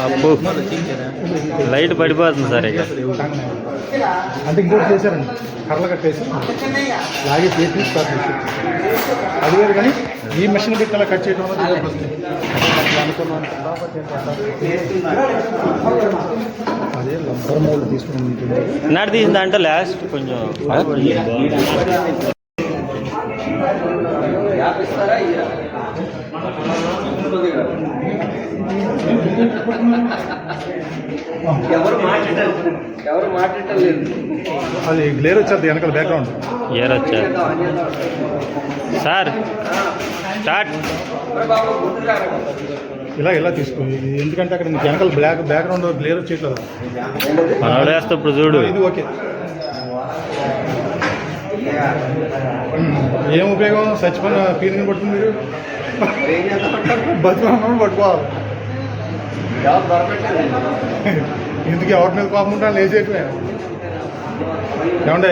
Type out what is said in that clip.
అప్పు లైట్ పడిపోతుంది సార్ ఇక. అంటే ఇంకోటి చేశారండి, కర్రలు కట్టేసి లాగే చేసి స్టార్ట్ చేసి అది వేరు. కానీ ఈ మెషిన్ పెట్టి అలా కట్ చేయడం వల్ల అదే లంబర్ మోల్డ్ తీసుకుని ఉంటుంది. నాడు తీసిందంటే లాస్ట్ కొంచెం ఎవరు మాట్లాడలేదు. అది గ్లేర్ వచ్చేది వెనకాల బ్యాక్గ్రౌండ్ ఏర్ వచ్చారు సార్. స్టార్ట్. ఇలా తీసుకోండి, ఎందుకంటే అక్కడ నీకు వెనకాల బ్యాక్గ్రౌండ్ గ్లేర్ వచ్చేట్లేదు. మనోడు వేస్తా ఇప్పుడు చూడు. ఇది ఓకే. ఏం ఉపయోగం? చచ్చిపోయిన పీరిని పట్టుకుని మీరు బతుకున్న పట్టుకోవాలి. ఎందుకు ఎవరి మీద కోపం ఉంటాను లేచేయటమే ఏమంటే